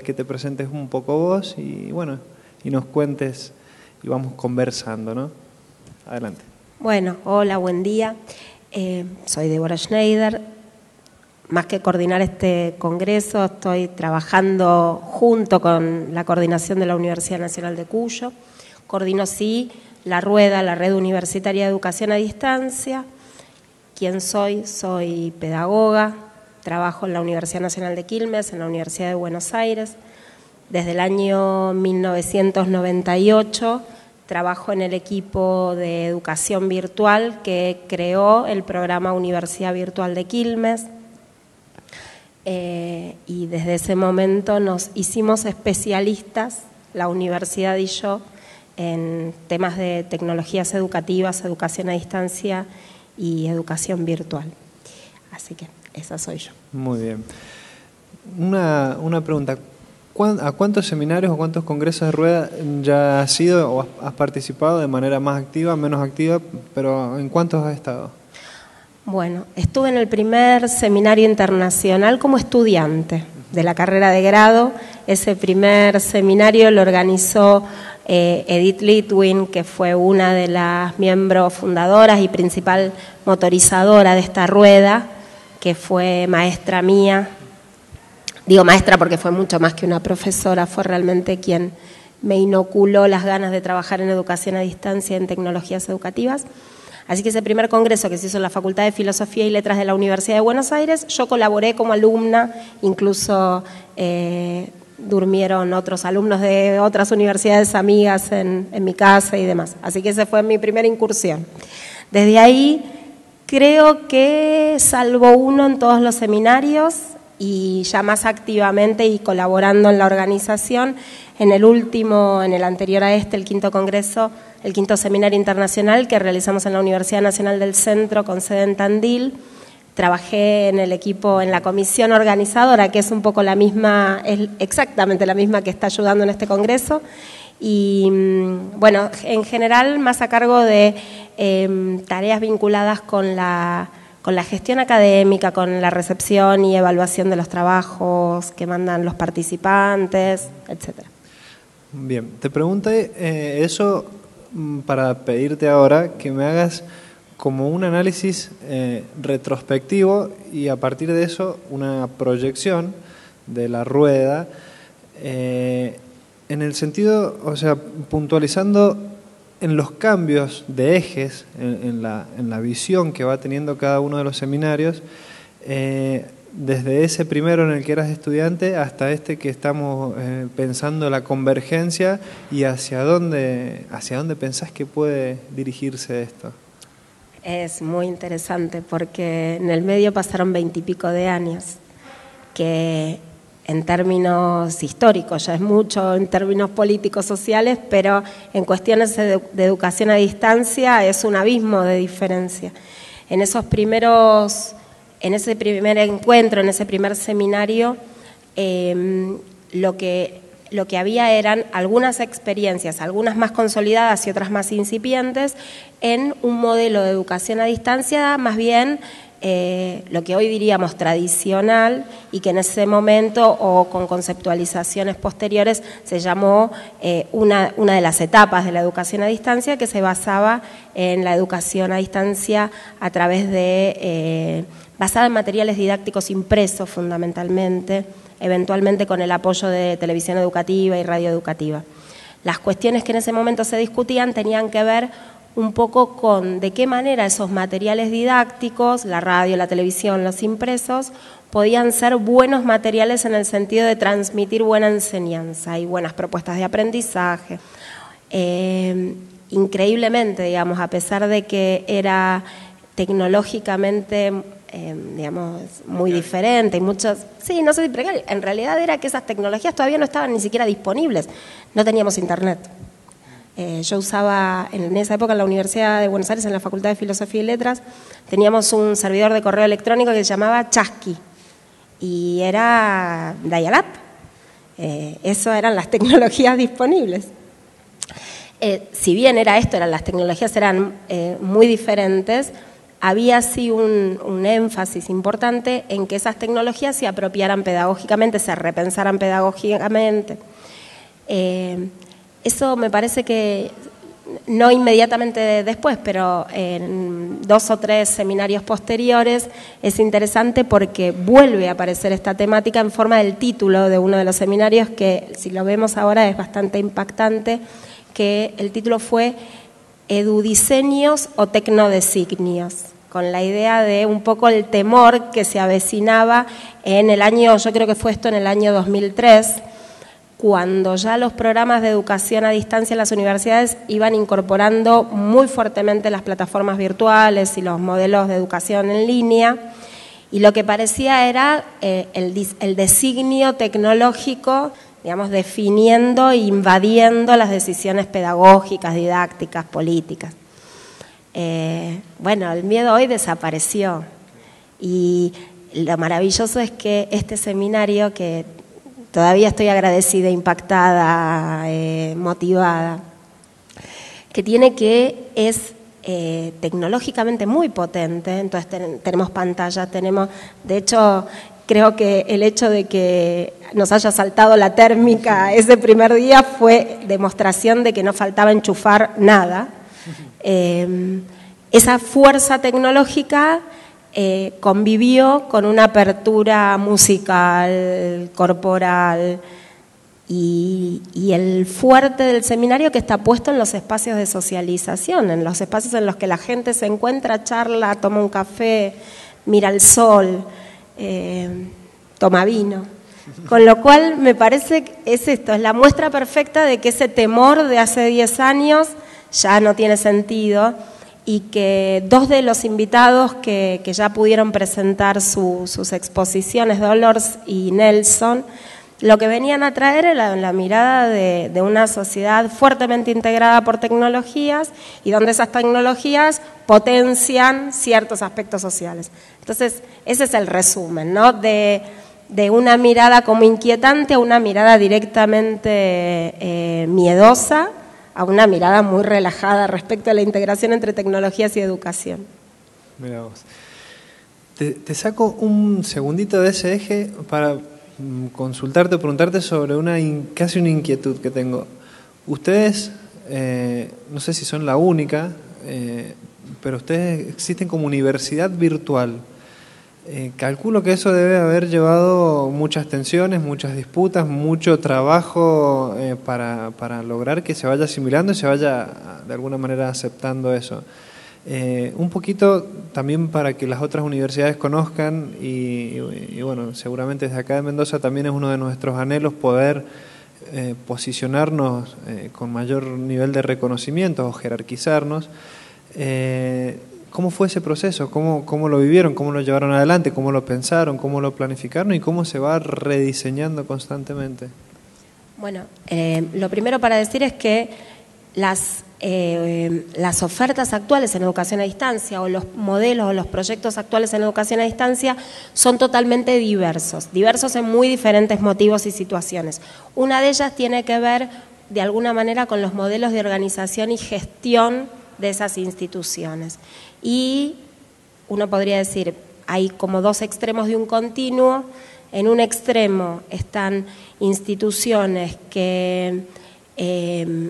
querés que te presentes un poco vos y bueno, y nos cuentes y vamos conversando, ¿no? Adelante. Bueno, hola, buen día. Soy Débora Schneider. Más que coordinar este congreso, estoy trabajando junto con la coordinación de la Universidad Nacional de Cuyo. Coordino, sí, la RUEDA, la Red Universitaria de Educación a Distancia. ¿Quién soy? Soy pedagoga, trabajo en la Universidad Nacional de Quilmes, en la Universidad de Buenos Aires. Desde el año 1998 trabajo en el equipo de educación virtual que creó el programa Universidad Virtual de Quilmes. Y desde ese momento nos hicimos especialistas, la universidad y yo, en temas de tecnologías educativas, educación a distancia y educación virtual. Así que esa soy yo. Muy bien. Una pregunta. ¿A cuántos seminarios o cuántos congresos de rueda ya has ido o has participado de manera más activa, menos activa, pero en cuántos has estado? Bueno, estuve en el primer seminario internacional como estudiante de la carrera de grado. Ese primer seminario lo organizó Edith Litwin, que fue una de las miembros fundadoras y principal motorizadora de esta rueda, que fue maestra mía. Digo maestra porque fue mucho más que una profesora, fue realmente quien me inoculó las ganas de trabajar en educación a distancia, en tecnologías educativas. Así que ese primer congreso que se hizo en la Facultad de Filosofía y Letras de la Universidad de Buenos Aires, yo colaboré como alumna, incluso durmieron otros alumnos de otras universidades amigas en mi casa y demás. Así que esa fue mi primera incursión. Desde ahí creo que salvo uno en todos los seminarios y ya más activamente y colaborando en la organización, en el anterior a este, el quinto congreso, el quinto seminario internacional que realizamos en la Universidad Nacional del Centro con sede en Tandil. Trabajé en el equipo, en la comisión organizadora, que es un poco la misma, es exactamente la misma que está ayudando en este congreso. Y bueno, en general más a cargo de tareas vinculadas con la gestión académica, con la recepción y evaluación de los trabajos que mandan los participantes, etcétera. Bien, te pregunté eso para pedirte ahora que me hagas como un análisis retrospectivo y a partir de eso una proyección de la rueda en el sentido, o sea, puntualizando en los cambios de ejes, en la visión que va teniendo cada uno de los seminarios, desde ese primero en el que eras estudiante hasta este que estamos pensando la convergencia y hacia dónde pensás que puede dirigirse esto. Es muy interesante porque en el medio pasaron 20 y pico de años, que en términos históricos ya es mucho, en términos políticos, sociales, pero en cuestiones de educación a distancia es un abismo de diferencia. En ese primer encuentro, en ese primer seminario, lo que había eran algunas experiencias, algunas más consolidadas y otras más incipientes, en un modelo de educación a distancia más bien lo que hoy diríamos tradicional y que en ese momento o con conceptualizaciones posteriores se llamó una de las etapas de la educación a distancia, que se basaba en la educación a distancia a través de basada en materiales didácticos impresos fundamentalmente, eventualmente con el apoyo de televisión educativa y radio educativa. Las cuestiones que en ese momento se discutían tenían que ver un poco con de qué manera esos materiales didácticos, la radio, la televisión, los impresos, podían ser buenos materiales en el sentido de transmitir buena enseñanza y buenas propuestas de aprendizaje. Increíblemente, digamos, a pesar de que era tecnológicamente digamos, muy diferente y muchos, sí, no sé si precario, en realidad era que esas tecnologías todavía no estaban ni siquiera disponibles, no teníamos internet. Yo usaba, en esa época en la Universidad de Buenos Aires, en la Facultad de Filosofía y Letras, teníamos un servidor de correo electrónico que se llamaba Chasqui y era dial-up. Eso eran las tecnologías disponibles. Si bien era esto, las tecnologías eran muy diferentes, había sí un énfasis importante en que esas tecnologías se apropiaran pedagógicamente, se repensaran pedagógicamente. Eso me parece que no inmediatamente después, pero en 2 o 3 seminarios posteriores es interesante porque vuelve a aparecer esta temática en forma del título de uno de los seminarios que, si lo vemos ahora, es bastante impactante, que el título fue Edudiseños o Tecnodesignios, con la idea de un poco el temor que se avecinaba en el año, yo creo que fue esto en el año 2003, cuando ya los programas de educación a distancia en las universidades iban incorporando muy fuertemente las plataformas virtuales y los modelos de educación en línea, y lo que parecía era el designio tecnológico, digamos, definiendo e invadiendo las decisiones pedagógicas, didácticas, políticas. Bueno, el miedo hoy desapareció, y lo maravilloso es que este seminario, que todavía estoy agradecida, impactada, motivada, que tiene que es tecnológicamente muy potente. Entonces tenemos pantallas, de hecho, creo que el hecho de que nos haya saltado la térmica ese primer día fue demostración de que no faltaba enchufar nada. Esa fuerza tecnológica convivió con una apertura musical, corporal, y el fuerte del seminario que está puesto en los espacios de socialización, en los espacios en los que la gente se encuentra, charla, toma un café, mira el sol, toma vino. Con lo cual me parece que es esto, es la muestra perfecta de que ese temor de hace 10 años ya no tiene sentido, y que 2 de los invitados que ya pudieron presentar sus exposiciones, Dolores y Nelson, lo que venían a traer era la mirada de una sociedad fuertemente integrada por tecnologías, y donde esas tecnologías potencian ciertos aspectos sociales. Entonces, ese es el resumen, ¿no? De una mirada como inquietante a una mirada directamente miedosa, a una mirada muy relajada respecto a la integración entre tecnologías y educación. Mirá vos. Te saco un segundito de ese eje para consultarte o preguntarte sobre casi una inquietud que tengo. Ustedes, no sé si son la única, pero ustedes existen como universidad virtual. Calculo que eso debe haber llevado muchas tensiones, muchas disputas, mucho trabajo para lograr que se vaya asimilando y se vaya de alguna manera aceptando eso. Un poquito también para que las otras universidades conozcan y bueno, seguramente desde acá de Mendoza también es uno de nuestros anhelos poder posicionarnos con mayor nivel de reconocimiento o jerarquizarnos. ¿Cómo fue ese proceso? ¿Cómo lo vivieron? ¿Cómo lo llevaron adelante? ¿Cómo lo pensaron? ¿Cómo lo planificaron? ¿Y cómo se va rediseñando constantemente? Bueno, lo primero para decir es que las ofertas actuales en educación a distancia, o los modelos o los proyectos actuales en educación a distancia, son totalmente diversos en muy diferentes motivos y situaciones. Una de ellas tiene que ver de alguna manera con los modelos de organización y gestión de esas instituciones. Y uno podría decir, hay como 2 extremos de un continuo. En un extremo están instituciones que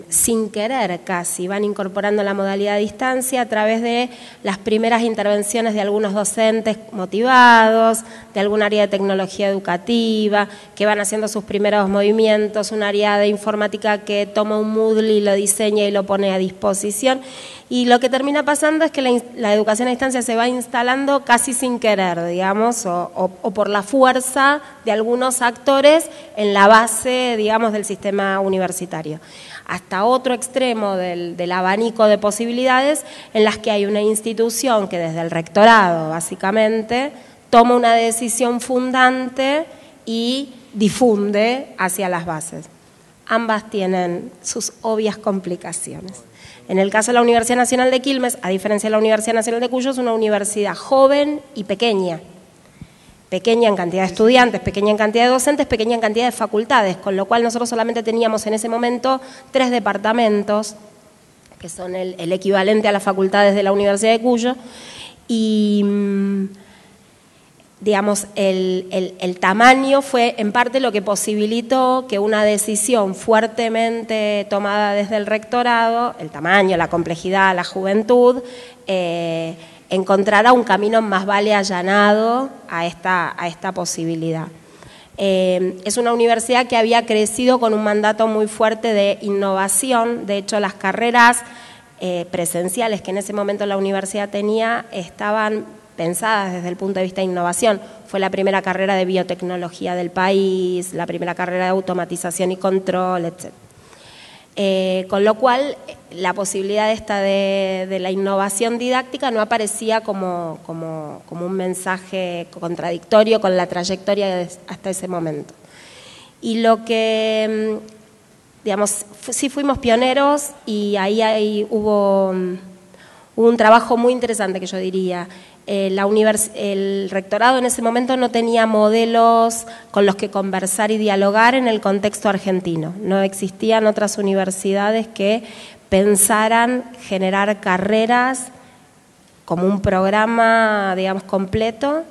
sin querer casi van incorporando la modalidad a distancia a través de las primeras intervenciones de algunos docentes motivados, de algún área de tecnología educativa, que van haciendo sus primeros movimientos, un área de informática que toma un Moodle y lo diseña y lo pone a disposición. Y lo que termina pasando es que la educación a distancia se va instalando casi sin querer, digamos, o por la fuerza de algunos actores en la base, digamos, del sistema universitario. Hasta otro extremo del abanico de posibilidades, en las que hay una institución que desde el rectorado, básicamente, toma una decisión fundante y difunde hacia las bases. Ambas tienen sus obvias complicaciones. En el caso de la Universidad Nacional de Quilmes, a diferencia de la Universidad Nacional de Cuyo, es una universidad joven y pequeña en cantidad de estudiantes, pequeña en cantidad de docentes, pequeña en cantidad de facultades, con lo cual nosotros solamente teníamos en ese momento 3 departamentos, que son el equivalente a las facultades de la Universidad de Cuyo, y digamos, el tamaño fue en parte lo que posibilitó que una decisión fuertemente tomada desde el rectorado, el tamaño, la complejidad, la juventud, encontrara un camino más vale allanado a esta posibilidad. Es una universidad que había crecido con un mandato muy fuerte de innovación. De hecho, las carreras presenciales que en ese momento la universidad tenía estaban pensadas desde el punto de vista de innovación. Fue la primera carrera de biotecnología del país, la primera carrera de automatización y control, etc. Con lo cual, la posibilidad esta de la innovación didáctica no aparecía como un mensaje contradictorio con la trayectoria hasta ese momento. Y lo que, digamos, sí fuimos pioneros y ahí hubo un trabajo muy interesante que yo diría. El rectorado en ese momento no tenía modelos con los que conversar y dialogar en el contexto argentino. No existían otras universidades que pensaran generar carreras como un programa, digamos, completo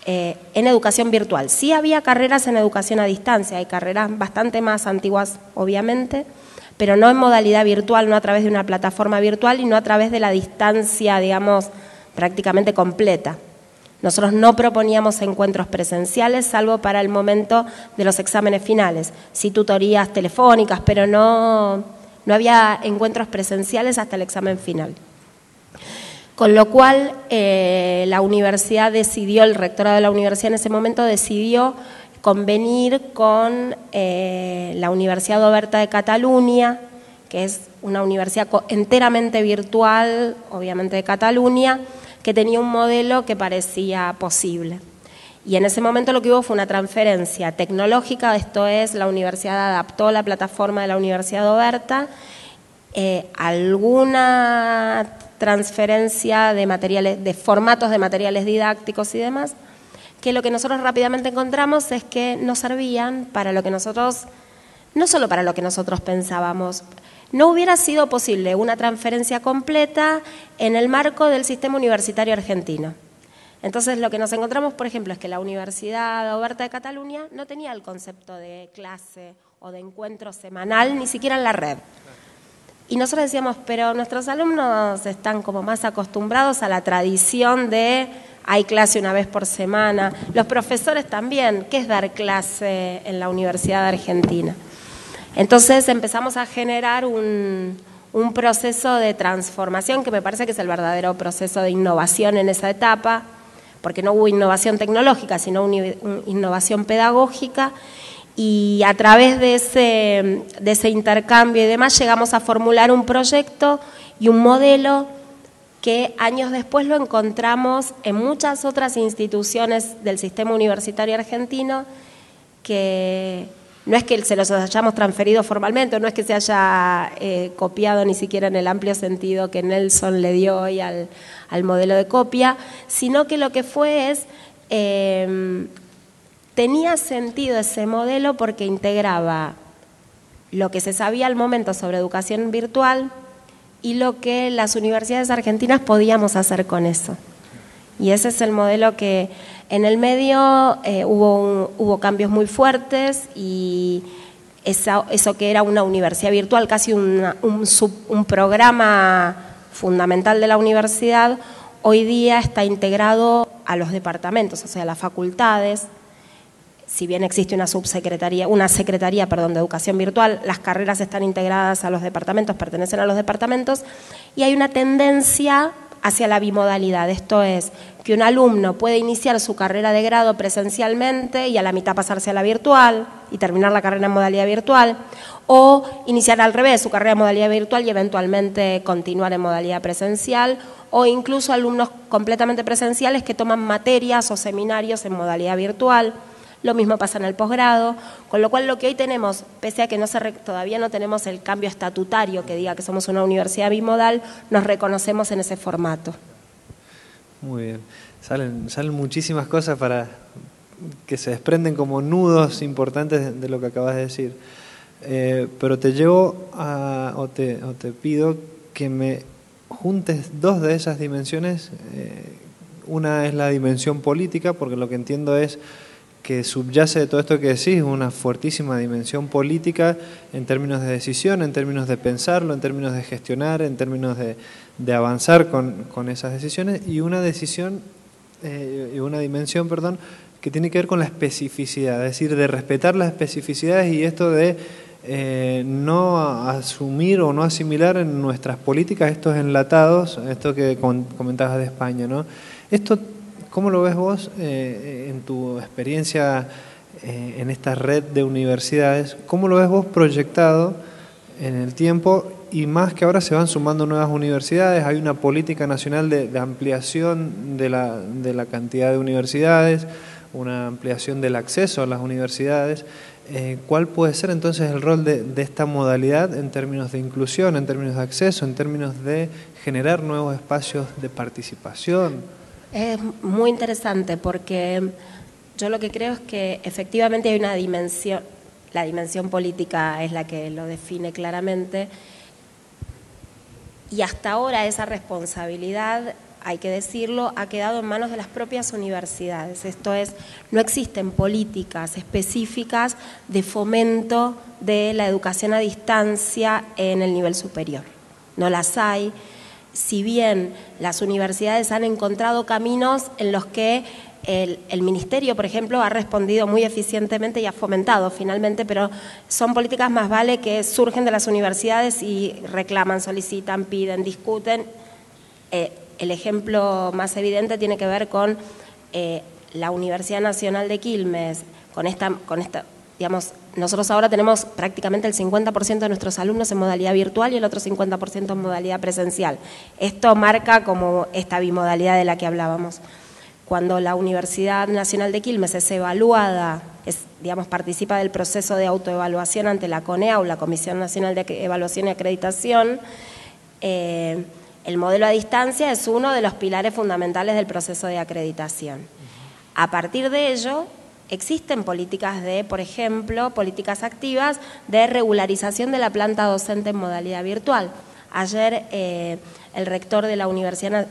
en educación virtual. Sí había carreras en educación a distancia, hay carreras bastante más antiguas, obviamente, pero no en modalidad virtual, no a través de una plataforma virtual y no a través de la distancia, digamos, prácticamente completa. Nosotros no proponíamos encuentros presenciales, salvo para el momento de los exámenes finales. Sí tutorías telefónicas, pero no había encuentros presenciales hasta el examen final. Con lo cual, la universidad decidió, el rectorado de la universidad en ese momento decidió convenir con la Universidad Oberta de Cataluña, que es una universidad enteramente virtual, obviamente de Cataluña, que tenía un modelo que parecía posible. Y en ese momento lo que hubo fue una transferencia tecnológica, esto es, la universidad adaptó la plataforma de la Universidad Oberta, alguna transferencia de materiales, de formatos de materiales didácticos y demás, que lo que nosotros rápidamente encontramos es que no servían para lo que nosotros, no solo para lo que nosotros pensábamos. No hubiera sido posible una transferencia completa en el marco del sistema universitario argentino. Entonces, lo que nos encontramos, por ejemplo, es que la Universidad Oberta de Cataluña no tenía el concepto de clase o de encuentro semanal, ni siquiera en la red. Y nosotros decíamos, pero nuestros alumnos están como más acostumbrados a la tradición de hay clase una vez por semana. Los profesores también, ¿qué es dar clase en la Universidad Argentina? Entonces empezamos a generar un proceso de transformación que me parece que es el verdadero proceso de innovación en esa etapa, porque no hubo innovación tecnológica, sino una innovación pedagógica, y a través de ese intercambio y demás llegamos a formular un proyecto y un modelo que años después lo encontramos en muchas otras instituciones del sistema universitario argentino, que no es que se los hayamos transferido formalmente, no es que se haya copiado ni siquiera en el amplio sentido que Nelson le dio hoy al modelo de copia, sino que lo que fue es, tenía sentido ese modelo porque integraba lo que se sabía al momento sobre educación virtual y lo que las universidades argentinas podíamos hacer con eso. Y ese es el modelo que en el medio hubo cambios muy fuertes y eso que era una universidad virtual, casi un programa fundamental de la universidad, hoy día está integrado a los departamentos, o sea, a las facultades. Si bien existe una secretaría de educación virtual, las carreras están integradas a los departamentos, pertenecen a los departamentos, y hay una tendencia hacia la bimodalidad. Esto es, que un alumno puede iniciar su carrera de grado presencialmente y a la mitad pasarse a la virtual y terminar la carrera en modalidad virtual, o iniciar al revés su carrera en modalidad virtual y eventualmente continuar en modalidad presencial, o incluso alumnos completamente presenciales que toman materias o seminarios en modalidad virtual. Lo mismo pasa en el posgrado, con lo cual lo que hoy tenemos, pese a que todavía no tenemos el cambio estatutario que diga que somos una universidad bimodal, nos reconocemos en ese formato. Muy bien. Salen muchísimas cosas que se desprenden como nudos importantes de lo que acabas de decir. Pero te llevo o te pido que me juntes dos de esas dimensiones Una es la dimensión política, porque lo que entiendo es que subyace de todo esto que decís una fuertísima dimensión política en términos de decisión, en términos de pensarlo, en términos de gestionar, en términos de avanzar con esas decisiones, y una decisión, una dimensión, perdón, que tiene que ver con la especificidad, es decir, de respetar las especificidades y esto de no asumir o no asimilar en nuestras políticas estos enlatados, esto que comentabas de España, ¿no? Esto, ¿cómo lo ves vos en tu experiencia en esta red de universidades? ¿Cómo lo ves vos proyectado en el tiempo? Y más que ahora se van sumando nuevas universidades, hay una política nacional de ampliación de la cantidad de universidades, una ampliación del acceso a las universidades. ¿Cuál puede ser entonces el rol de esta modalidad en términos de inclusión, en términos de acceso, en términos de generar nuevos espacios de participación? Es muy interesante porque yo lo que creo es que efectivamente hay una dimensión, la dimensión política es la que lo define claramente, y hasta ahora esa responsabilidad, hay que decirlo, ha quedado en manos de las propias universidades. Esto es, no existen políticas específicas de fomento de la educación a distancia en el nivel superior. No las hay. Si bien las universidades han encontrado caminos en los que el Ministerio, por ejemplo, ha respondido muy eficientemente y ha fomentado finalmente, pero son políticas más vale que surgen de las universidades y reclaman, solicitan, piden, discuten. El ejemplo más evidente tiene que ver con la Universidad Nacional de Quilmes, con esta, digamos, nosotros ahora tenemos prácticamente el 50% de nuestros alumnos en modalidad virtual y el otro 50% en modalidad presencial. Esto marca como esta bimodalidad de la que hablábamos. Cuando la Universidad Nacional de Quilmes es evaluada, digamos, participa del proceso de autoevaluación ante la CONEAU, la Comisión Nacional de Evaluación y Acreditación, el modelo a distancia es uno de los pilares fundamentales del proceso de acreditación. A partir de ello, existen políticas por ejemplo, políticas activas de regularización de la planta docente en modalidad virtual. Ayer el vicerrector de la Universidad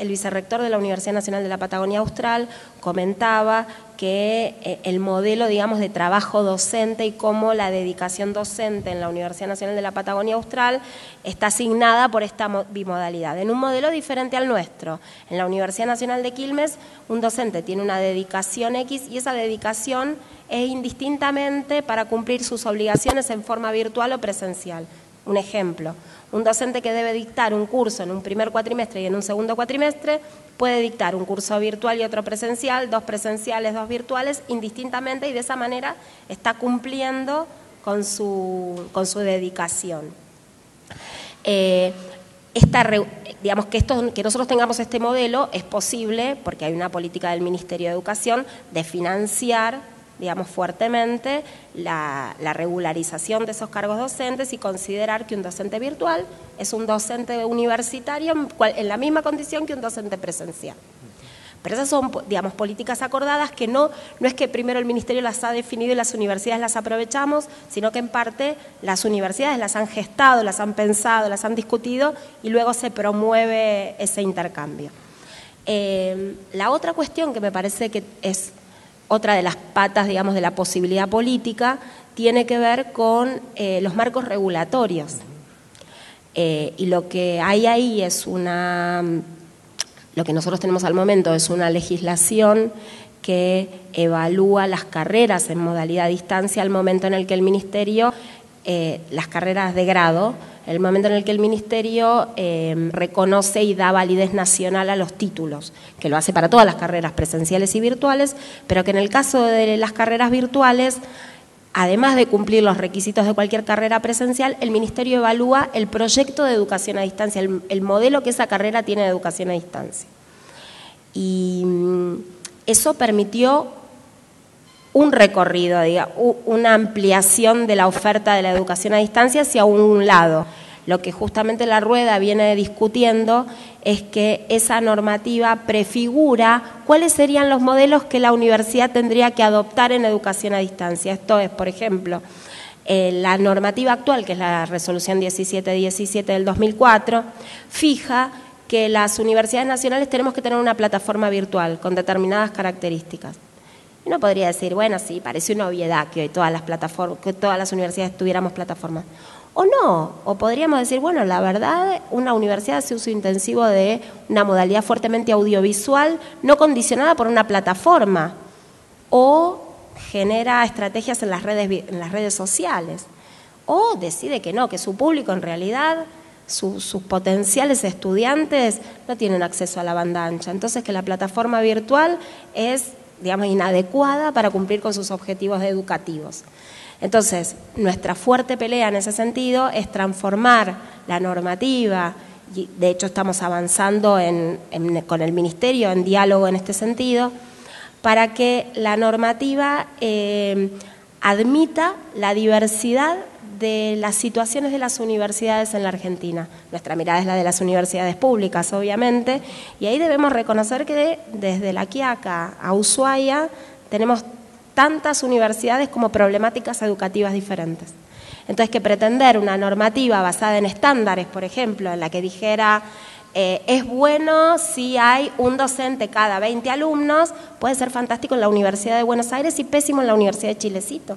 Nacional de la Patagonia Austral comentaba que el modelo, digamos, de trabajo docente y cómo la dedicación docente en la Universidad Nacional de la Patagonia Austral está asignada por esta bimodalidad, en un modelo diferente al nuestro. En la Universidad Nacional de Quilmes, un docente tiene una dedicación X y esa dedicación es indistintamente para cumplir sus obligaciones en forma virtual o presencial. Un ejemplo, un docente que debe dictar un curso en un primer cuatrimestre y en un segundo cuatrimestre puede dictar un curso virtual y otro presencial, 2 presenciales, 2 virtuales, indistintamente, y de esa manera está cumpliendo con su dedicación. Digamos que nosotros tengamos este modelo es posible porque hay una política del Ministerio de Educación de financiar, digamos, fuertemente la regularización de esos cargos docentes y considerar que un docente virtual es un docente universitario en la misma condición que un docente presencial. Pero esas son, digamos, políticas acordadas que no es que primero el Ministerio las ha definido y las universidades las aprovechamos, sino que en parte las universidades las han gestado, las han pensado, las han discutido y luego se promueve ese intercambio. La otra cuestión que me parece que es otra de las patas, digamos, de la posibilidad política, tiene que ver con los marcos regulatorios. Y lo que hay ahí es lo que nosotros tenemos al momento es una legislación que evalúa las carreras en modalidad a distancia al momento en el que el Ministerio, las carreras de grado, el momento en el que el Ministerio reconoce y da validez nacional a los títulos, que lo hace para todas las carreras presenciales y virtuales, pero que en el caso de las carreras virtuales, además de cumplir los requisitos de cualquier carrera presencial, el Ministerio evalúa el proyecto de educación a distancia, el modelo que esa carrera tiene de educación a distancia. Y eso permitió un recorrido, una ampliación de la oferta de la educación a distancia hacia un lado. Lo que justamente la Rueda viene discutiendo es que esa normativa prefigura cuáles serían los modelos que la universidad tendría que adoptar en educación a distancia. Esto es, por ejemplo, la normativa actual, que es la resolución 1717 del 2004, fija que las universidades nacionales tenemos que tener una plataforma virtual con determinadas características. Y uno podría decir, bueno, sí, parece una obviedad que hoy todas las universidades tuviéramos plataformas. O no, o podríamos decir, bueno, la verdad, una universidad hace uso intensivo de una modalidad fuertemente audiovisual, no condicionada por una plataforma, o genera estrategias en las redes sociales, o decide que no, que su público en realidad, sus potenciales estudiantes no tienen acceso a la banda ancha. Entonces que la plataforma virtual es, digamos, inadecuada para cumplir con sus objetivos educativos. Entonces, nuestra fuerte pelea en ese sentido es transformar la normativa, y de hecho estamos avanzando con el Ministerio en diálogo en este sentido, para que la normativa admita la diversidad de las situaciones de las universidades en la Argentina. Nuestra mirada es la de las universidades públicas, obviamente, y ahí debemos reconocer que desde La Quiaca a Ushuaia tenemos tantas universidades como problemáticas educativas diferentes. Entonces, que pretender una normativa basada en estándares, por ejemplo, en la que dijera es bueno si hay un docente cada 20 alumnos, puede ser fantástico en la Universidad de Buenos Aires y pésimo en la Universidad de Chilecito.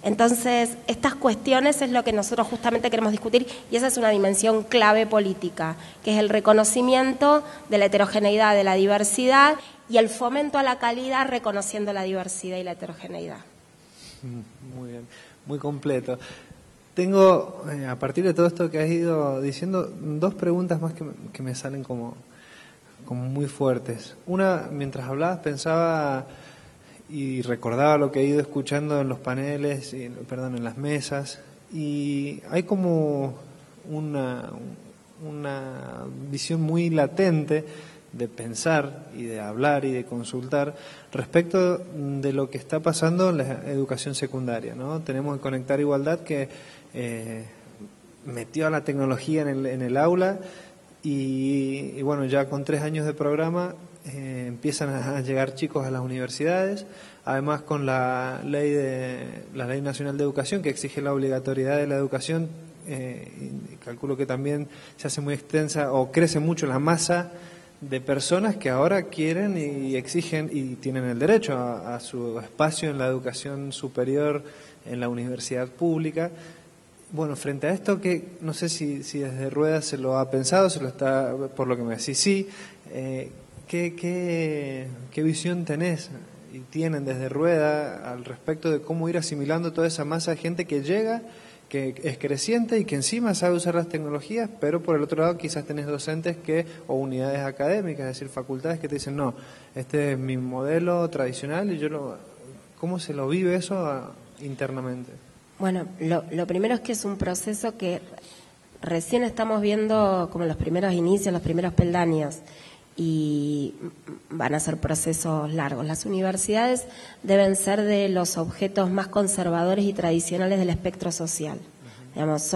Entonces, estas cuestiones es lo que nosotros justamente queremos discutir y esa es una dimensión clave política, que es el reconocimiento de la heterogeneidad, de la diversidad y el fomento a la calidad reconociendo la diversidad y la heterogeneidad. Muy bien, muy completo. Tengo, a partir de todo esto que has ido diciendo, dos preguntas más que me salen como muy fuertes. Una, mientras hablabas pensaba y recordaba lo que he ido escuchando en los paneles, en las mesas, y hay como una visión muy latente de pensar y de hablar y de consultar respecto de lo que está pasando en la educación secundaria, ¿no? Tenemos el Conectar Igualdad que metió a la tecnología en el aula y bueno, ya con 3 años de programa empiezan a llegar chicos a las universidades, además con la Ley Nacional de Educación que exige la obligatoriedad de la educación, calculo que también se hace muy extensa o crece mucho la masa de personas que ahora quieren y exigen y tienen el derecho a su espacio en la educación superior en la universidad pública. Bueno, frente a esto, que no sé si desde Rueda se lo ha pensado, se lo está, por lo que me decís, sí, ¿qué visión tenés y tienen desde Rueda al respecto de cómo ir asimilando toda esa masa de gente que llega, que es creciente y que encima sabe usar las tecnologías, pero por el otro lado quizás tenés docentes o unidades académicas, es decir, facultades que te dicen, no, este es mi modelo tradicional y ¿cómo se lo vive eso internamente? Bueno, lo primero es que es un proceso que recién estamos viendo como los primeros inicios, los primeros peldaños, y van a ser procesos largos. Las universidades deben ser de los objetos más conservadores y tradicionales del espectro social. Digamos,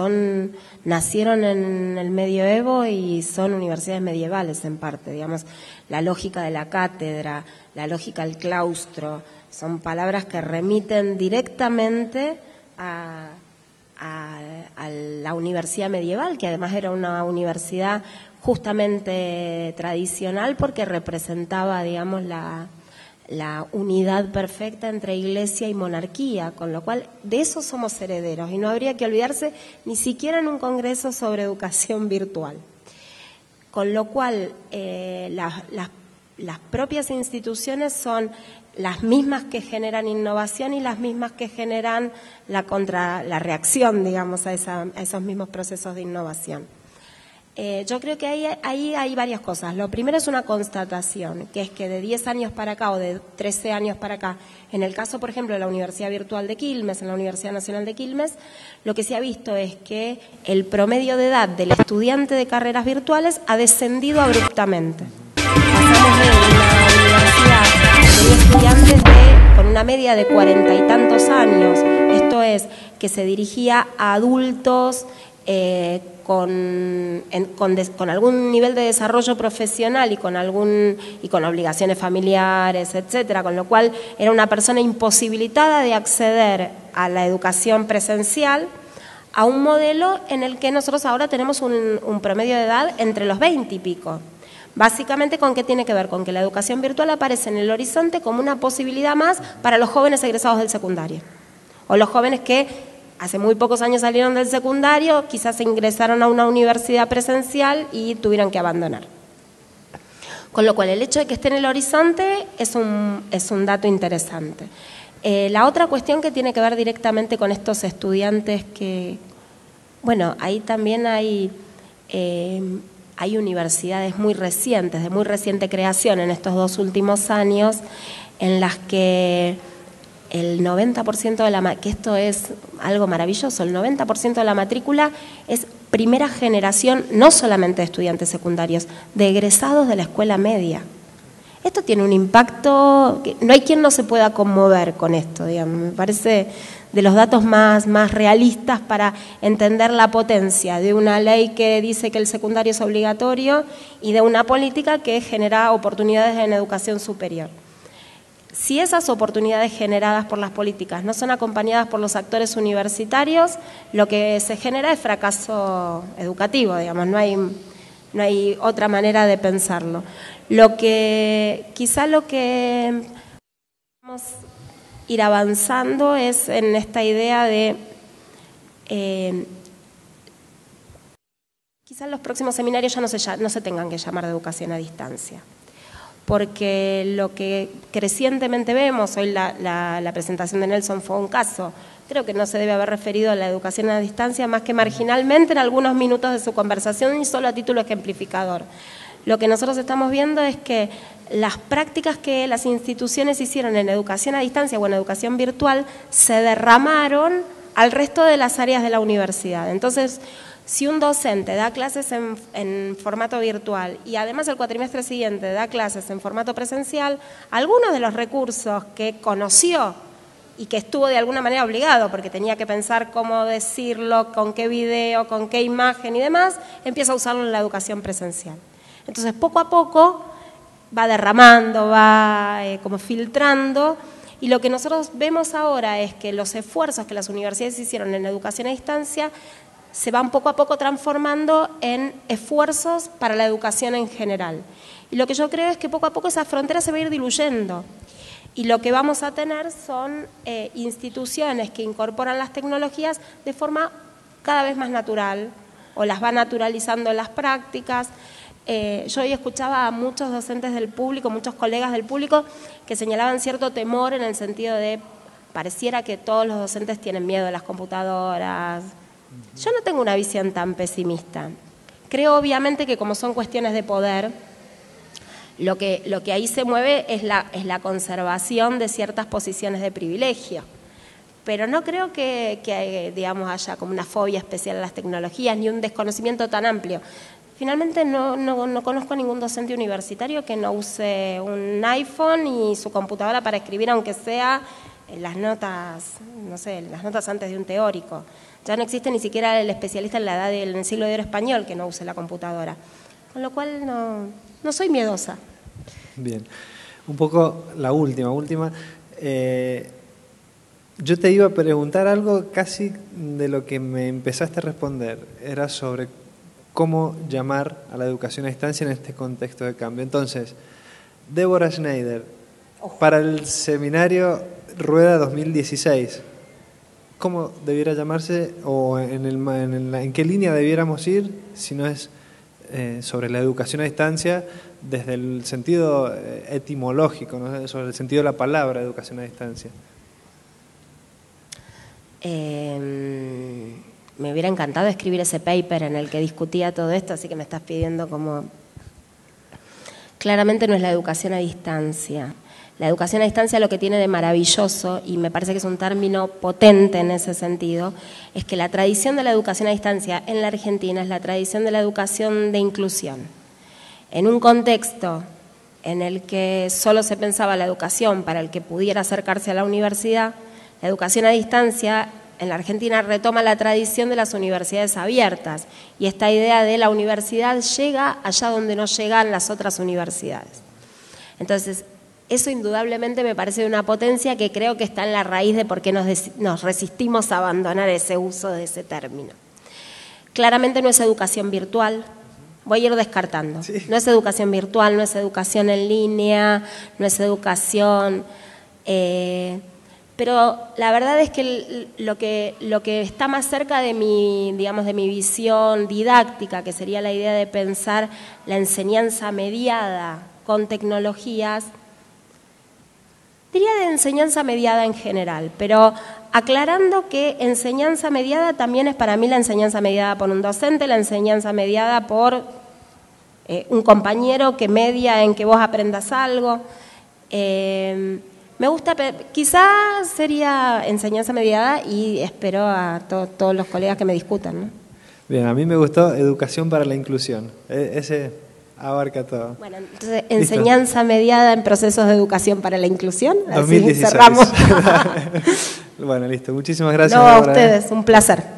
nacieron en el medioevo y son universidades medievales en parte. Digamos, la lógica de la cátedra, la lógica del claustro, son palabras que remiten directamente a la universidad medieval, que además era una universidad justamente tradicional porque representaba, digamos, la unidad perfecta entre iglesia y monarquía, con lo cual de eso somos herederos y no habría que olvidarse ni siquiera en un congreso sobre educación virtual. Con lo cual las propias instituciones son las mismas que generan innovación y las mismas que generan la reacción, digamos, a esos mismos procesos de innovación. Yo creo que ahí hay varias cosas. Lo primero es una constatación, que es que de 10 años para acá o de 13 años para acá, en el caso, por ejemplo, de la Universidad Virtual de Quilmes, en la Universidad Nacional de Quilmes, lo que se ha visto es que el promedio de edad del estudiante de carreras virtuales ha descendido abruptamente. Pasamos de una universidad de estudiantes con una media de 40 y tantos años, esto es, que se dirigía a adultos con algún nivel de desarrollo profesional y con obligaciones familiares, etcétera, con lo cual era una persona imposibilitada de acceder a la educación presencial, a un modelo en el que nosotros ahora tenemos un promedio de edad entre los 20 y pico. Básicamente, ¿con qué tiene que ver? Con que la educación virtual aparece en el horizonte como una posibilidad más para los jóvenes egresados del secundario. O los jóvenes que hace muy pocos años salieron del secundario, quizás ingresaron a una universidad presencial y tuvieron que abandonar. Con lo cual, el hecho de que esté en el horizonte es un dato interesante. La otra cuestión que tiene que ver directamente con estos estudiantes que, bueno, ahí también hay universidades muy recientes, de muy reciente creación en estos 2 últimos años, en las que el 90% de la, que esto es algo maravilloso, el 90% de la matrícula es primera generación, no solamente de estudiantes secundarios, de egresados de la escuela media. Esto tiene un impacto, que no hay quien no se pueda conmover con esto, digamos. Me parece de los datos más realistas para entender la potencia de una ley que dice que el secundario es obligatorio y de una política que genera oportunidades en educación superior. Si esas oportunidades generadas por las políticas no son acompañadas por los actores universitarios, lo que se genera es fracaso educativo, digamos, no hay otra manera de pensarlo. Quizá lo que vamos a ir avanzando es en esta idea de quizá en los próximos seminarios ya no se tengan que llamar de educación a distancia, porque lo que crecientemente vemos, hoy la presentación de Nelson fue un caso, creo que no se debe haber referido a la educación a distancia más que marginalmente en algunos minutos de su conversación y solo a título ejemplificador. Lo que nosotros estamos viendo es que las prácticas que las instituciones hicieron en educación a distancia o en educación virtual se derramaron al resto de las áreas de la universidad. Entonces, si un docente da clases en formato virtual y además el cuatrimestre siguiente da clases en formato presencial, algunos de los recursos que conoció y que estuvo de alguna manera obligado, porque tenía que pensar cómo decirlo, con qué video, con qué imagen y demás, empieza a usarlo en la educación presencial. Entonces, poco a poco va derramando, va como filtrando, y lo que nosotros vemos ahora es que los esfuerzos que las universidades hicieron en educación a distancia se van poco a poco transformando en esfuerzos para la educación en general. Y lo que yo creo es que poco a poco esa frontera se va a ir diluyendo. Y lo que vamos a tener son instituciones que incorporan las tecnologías de forma cada vez más natural, o las va naturalizando en las prácticas. Yo hoy escuchaba a muchos docentes del público, muchos colegas del público, que señalaban cierto temor en el sentido de, pareciera que todos los docentes tienen miedo a las computadoras. Yo no tengo una visión tan pesimista. Creo obviamente que como son cuestiones de poder, lo que ahí se mueve es la conservación de ciertas posiciones de privilegio. Pero no creo que digamos, haya como una fobia especial a las tecnologías ni un desconocimiento tan amplio. Finalmente no conozco a ningún docente universitario que no use un iPhone y su computadora para escribir, aunque sea las notas, no sé, las notas antes de un teórico. Ya no existe ni siquiera el especialista en el siglo de oro español que no use la computadora. Con lo cual no soy miedosa. Bien. Un poco la última. Yo te iba a preguntar algo casi de lo que me empezaste a responder. Era sobre cómo llamar a la educación a distancia en este contexto de cambio. Entonces, Débora Schneider, para el seminario Rueda 2016, ¿cómo debiera llamarse o en qué línea debiéramos ir si no es sobre la educación a distancia desde el sentido etimológico, ¿no? Sobre el sentido de la palabra educación a distancia? Me hubiera encantado escribir ese paper en el que discutía todo esto, así que me estás pidiendo como... Claramente no es la educación a distancia. La educación a distancia lo que tiene de maravilloso, y me parece que es un término potente en ese sentido, es que la tradición de la educación a distancia en la Argentina es la tradición de la educación de inclusión. En un contexto en el que solo se pensaba la educación para el que pudiera acercarse a la universidad, la educación a distancia en la Argentina retoma la tradición de las universidades abiertas y esta idea de la universidad llega allá donde no llegan las otras universidades. Entonces, eso indudablemente me parece una potencia que creo que está en la raíz de por qué nos resistimos a abandonar ese uso de ese término. Claramente no es educación virtual, voy a ir descartando. Sí. No es educación virtual, no es educación en línea, no es educación... pero la verdad es que lo que está más cerca de mi, digamos, de mi visión didáctica, que sería la idea de pensar la enseñanza mediada con tecnologías, diría de enseñanza mediada en general, pero aclarando que enseñanza mediada también es para mí la enseñanza mediada por un docente, la enseñanza mediada por un compañero que media en que vos aprendas algo. Me gusta, quizás sería enseñanza mediada y espero a todos los colegas que me discutan, ¿no? Bien, a mí me gustó educación para la inclusión. Ese abarca todo. Bueno, entonces, enseñanza mediada en procesos de educación para la inclusión. 2016. Así cerramos. Bueno, listo. Muchísimas gracias. No, a ustedes, un placer.